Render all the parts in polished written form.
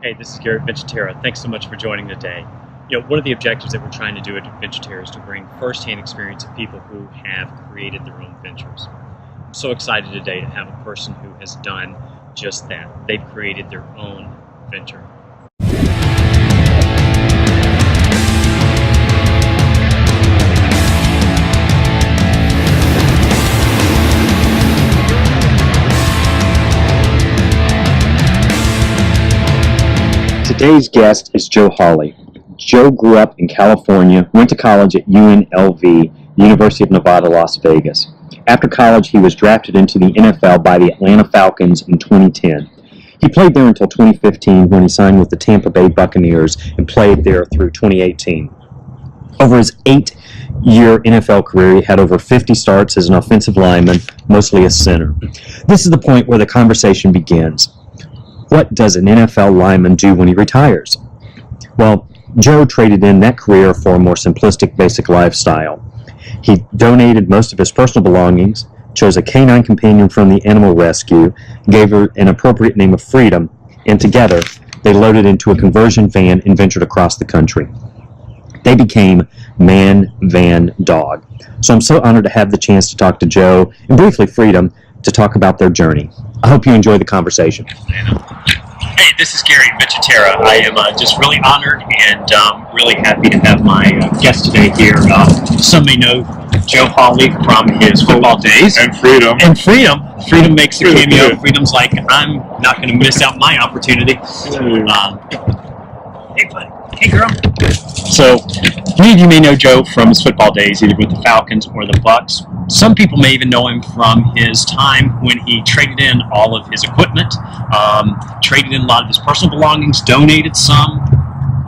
Hey, this is Gary at Terra. Thanks so much for joining today. One of the objectives that we're trying to do at Terra is to bring firsthand experience of people who have created their own ventures. I'm so excited today to have a person who has done just that. They've created their own venture. Today's guest is Joe Hawley. Joe grew up in California, went to college at UNLV, University of Nevada, Las Vegas. After college, he was drafted into the NFL by the Atlanta Falcons in 2010. He played there until 2015 when he signed with the Tampa Bay Buccaneers and played there through 2018. Over his 8-year NFL career, he had over 50 starts as an offensive lineman, mostly a center. This is the point where the conversation begins. What does an NFL lineman do when he retires? Well, Joe traded in that career for a more simplistic, basic lifestyle. He donated most of his personal belongings, chose a canine companion from the animal rescue, gave her an appropriate name of Freedom, and together they loaded into a conversion van and ventured across the country. They became ManVanDog. So I'm so honored to have the chance to talk to Joe and briefly Freedom to talk about their journey. I hope you enjoy the conversation. Hey, this is Gary at Terra. I am just really honored and really happy to have my guest today here. Some may know Joe Hawley from his football days. And Freedom. And Freedom. Freedom makes a cameo. Yeah. Freedom's like, I'm not going to miss out my opportunity. Hey, buddy. Hey, girl. So, many of you may know Joe from his football days, either with the Falcons or the Bucs. Some people may even know him from his time when he traded in all of his equipment, traded in a lot of his personal belongings, donated some,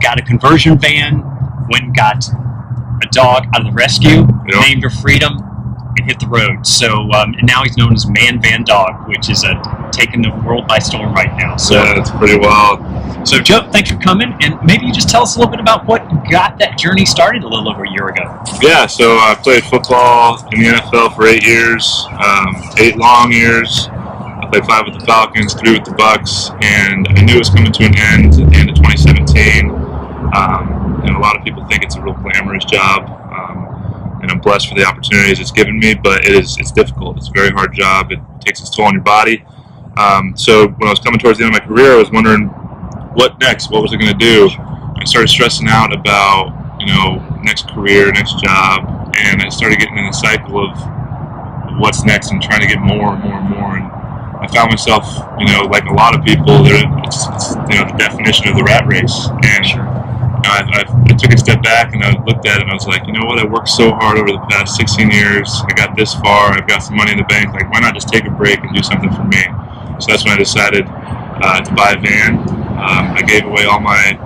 got a conversion van, went and got a dog out of the rescue, named her Freedom, and hit the road. So and now he's known as ManVanDog, which is taking the world by storm right now. So yeah, it's pretty wild. So Joe, thanks for coming, and maybe you just tell us a little bit about what got that journey started a little over a year ago. Yeah, so I played football in the NFL for 8 years, 8 long years. I played 5 with the Falcons, 3 with the Bucs, and I knew it was coming to an end at the end of 2017. And a lot of people think it's a real glamorous job, and I'm blessed for the opportunities it's given me, but it's difficult. It's a very hard job. It takes its toll on your body. So when I was coming towards the end of my career, I was wondering, what next? What was I going to do? I started stressing out about, next career, next job, and I started getting in a cycle of what's next and trying to get more and more and more. And I found myself, like a lot of people, it's the definition of the rat race. And I took a step back and I looked at it and I was like, you know what? I worked so hard over the past 16 years. I got this far. I've got some money in the bank. Like, why not just take a break and do something for me? So that's when I decided to buy a van. I gave away all my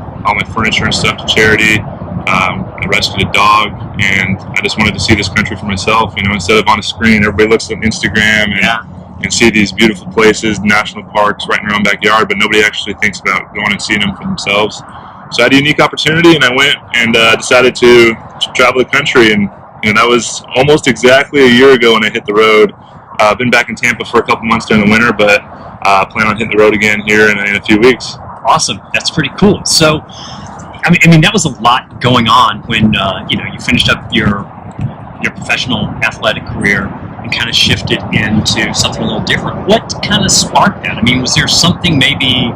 furniture and stuff to charity. I rescued a dog, and I just wanted to see this country for myself. Instead of on a screen, everybody looks on Instagram and see these beautiful places, national parks right in their own backyard, but nobody actually thinks about going and seeing them for themselves. So I had a unique opportunity, and I went and decided to travel the country, and that was almost exactly a year ago when I hit the road. I've been back in Tampa for a couple months during the winter, but I plan on hitting the road again here in a few weeks. Awesome. That's pretty cool. So, I mean, that was a lot going on when you finished up your professional athletic career and kind of shifted into something a little different. What kind of sparked that? I mean, was there something maybe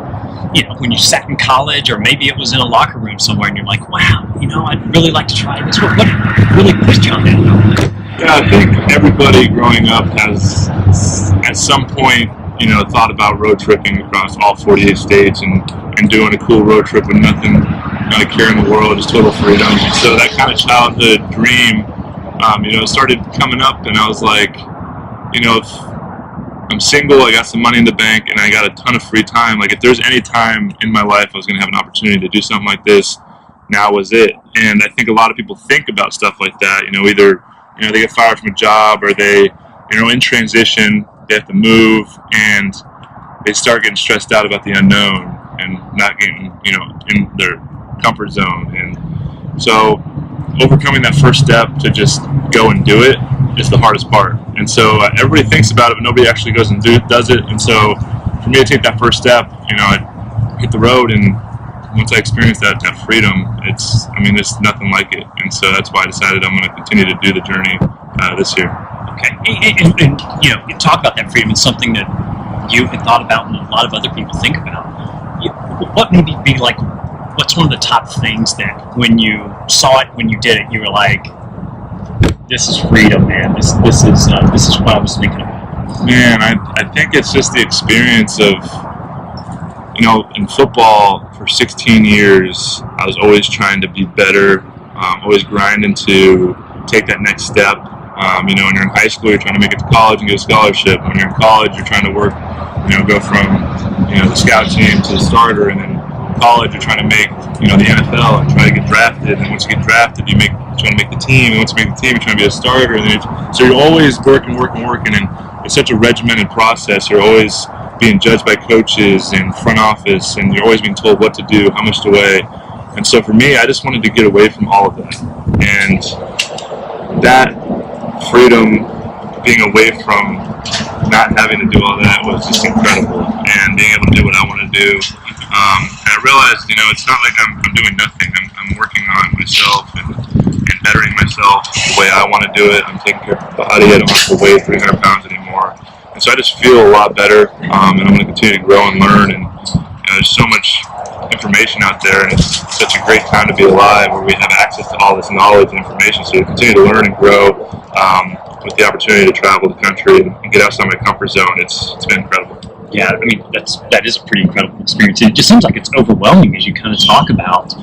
when you sat in college, or maybe it was in a locker room somewhere, and you're like, wow, I'd really like to try this. What really pushed you on that? Yeah, I think everybody growing up has, at some point, thought about road tripping across all 48 states and doing a cool road trip with nothing, not a care in the world, just total freedom. So that kind of childhood dream, started coming up, and I was like, if I'm single, I got some money in the bank, and I got a ton of free time. Like, if there's any time in my life I was going to have an opportunity to do something like this, now was it. And I think a lot of people think about stuff like that. Either they get fired from a job, or they, in transition, they have to move, and they start getting stressed out about the unknown and not getting, in their comfort zone. And so overcoming that first step to just go and do it is the hardest part. And so everybody thinks about it, but nobody actually goes and does it. And so for me to take that first step, I hit the road, and once I experienced that freedom, there's nothing like it. And so that's why I decided I'm going to continue to do the journey this year. Okay, and you talk about that freedom. It's something that you had thought about, and a lot of other people think about. What maybe be like? What's one of the top things that when you saw it, when you did it, you were like, "This is freedom, man. This is what I was thinking about." Man, I think it's just the experience of, in football for 16 years, I was always trying to be better, always grinding to take that next step. When you're in high school, you're trying to make it to college and get a scholarship. When you're in college, you're trying to work, go from, the scout team to the starter, and then college, you're trying to make, the NFL and try to get drafted. And once you get drafted, you're trying to make the team. And once you make the team, you're trying to be a starter. And then so you're always working. And it's such a regimented process. You're always being judged by coaches and front office, and you're always being told what to do, how much to weigh. And so for me, I just wanted to get away from all of that. And that freedom, being away from not having to do all that, was just incredible. And being able to do what I want to do. And I realized, it's not like I'm doing nothing. I'm working on myself and bettering myself the way I want to do it. I'm taking care of my body. I don't have to weigh 300 pounds anymore. And so I just feel a lot better, and I'm going to continue to grow and learn. And there's so much information out there, and it's such a great time to be alive where we have access to all this knowledge and information. So to continue to learn and grow with the opportunity to travel the country and get outside my comfort zone, it's been incredible. Yeah, that is a pretty incredible experience. It just seems like it's overwhelming as you kind of talk about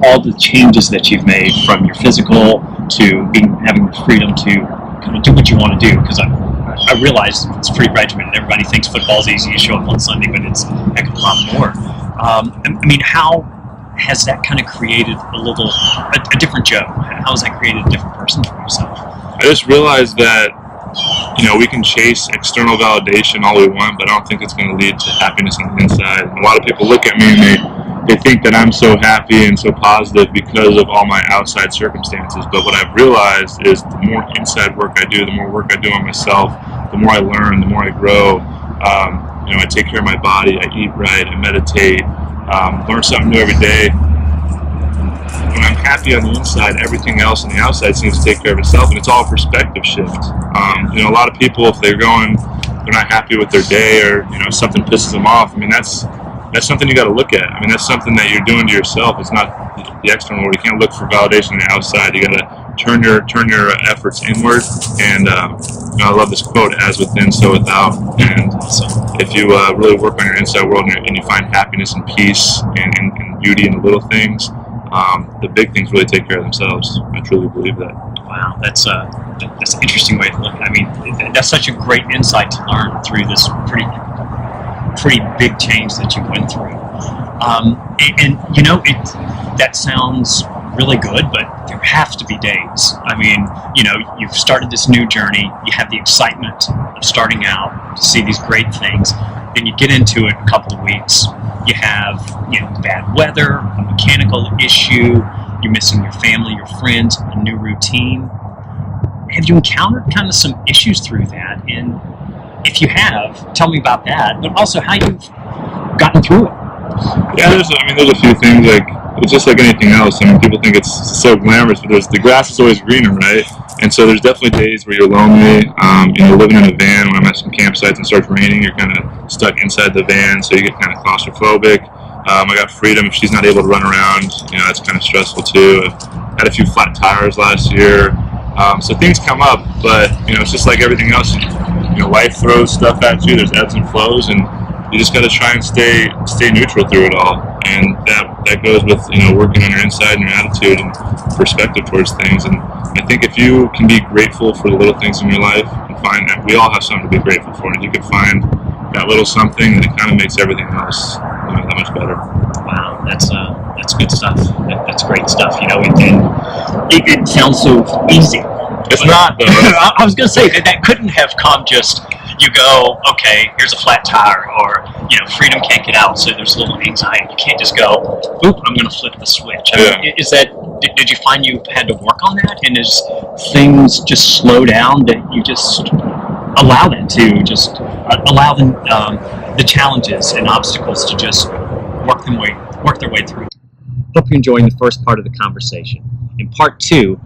all the changes that you've made, from your physical to having the freedom to kind of do what you want to do. Because I realize it's pretty regimented. Everybody thinks football's easy. You show up on Sunday, but it's a heck of a lot more. How has that kind of created a different Joe? How has that created a different person for yourself? I just realized that we can chase external validation all we want, but I don't think it's going to lead to happiness on the inside. And a lot of people look at me and they think that I'm so happy and so positive because of all my outside circumstances. But what I've realized is the more inside work I do, the more work I do on myself, the more I learn, the more I grow. I take care of my body, I eat right, I meditate, learn something new every day. When I'm happy on the inside, everything else on the outside seems to take care of itself, and it's all a perspective shift. A lot of people, if they're not happy with their day, or something pisses them off, that's something you got to look at. That's something that you're doing to yourself. It's not the external world. You can't look for validation on the outside. You got to turn your efforts inward. And I love this quote: "As within, so without." And if you really work on your inside world and you find happiness and peace and beauty in the little things, the big things really take care of themselves. I truly believe that. Wow, that's an interesting way to look at it. That's such a great insight to learn through this pretty big change that you went through. That sounds really good, but there have to be days. You've started this new journey. You have the excitement of starting out to see these great things. Then you get into it a couple of weeks. You have bad weather, a mechanical issue, you're missing your family, your friends, a new routine. Have you encountered kind of some issues through that? And if you have, tell me about that, but also how you've gotten through it. Yeah, there's a few things. It's just like anything else. People think it's so glamorous, but the grass is always greener, right? And so there's definitely days where you're lonely. Living in a van, when I'm at some campsites and it starts raining, you're kind of stuck inside the van, so you get kind of claustrophobic. I got freedom if she's not able to run around. That's kind of stressful too. I had a few flat tires last year. So things come up, but it's just like everything else. Life throws stuff at you. There's ebbs and flows, and you just got to try and stay neutral through it all. And that goes with working on your inside and your attitude and perspective towards things. And I think if you can be grateful for the little things in your life and find that we all have something to be grateful for, and you can find that little something, and it kind of makes everything else that much better. Wow, that's good stuff. That's great stuff. It sounds so easy. It's not, though. I was going to say that couldn't have come just, you go, okay, here's a flat tire, or, freedom can't get out, so there's a little anxiety. You can't just go, oop, I'm going to flip the switch. Did you find you had to work on that? And is things just slow down that you just allow them to, just allow them, the challenges and obstacles to just work their way through. Hope you're enjoying the first part of the conversation. In part 2,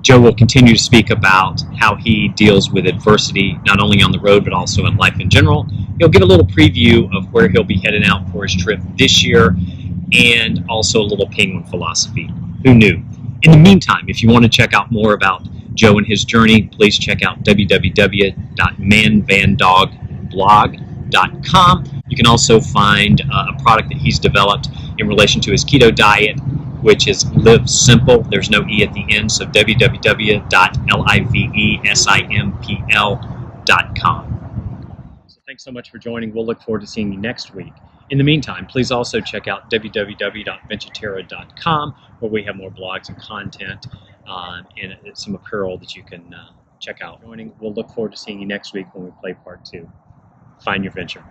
Joe will continue to speak about how he deals with adversity, not only on the road, but also in life in general. He'll give a little preview of where he'll be heading out for his trip this year, and also a little penguin philosophy. Who knew? In the meantime, if you want to check out more about Joe and his journey, please check out www.ManVanDogBlog.com. You can also find a product that he's developed in relation to his keto diet, which is Live Simple. There's no E at the end, so www.livesimpl.com. So thanks so much for joining. We'll look forward to seeing you next week. In the meantime, please also check out www.VentureTerra.com, where we have more blogs and content and some apparel that you can check out. We'll look forward to seeing you next week when we play part 2. Find your venture.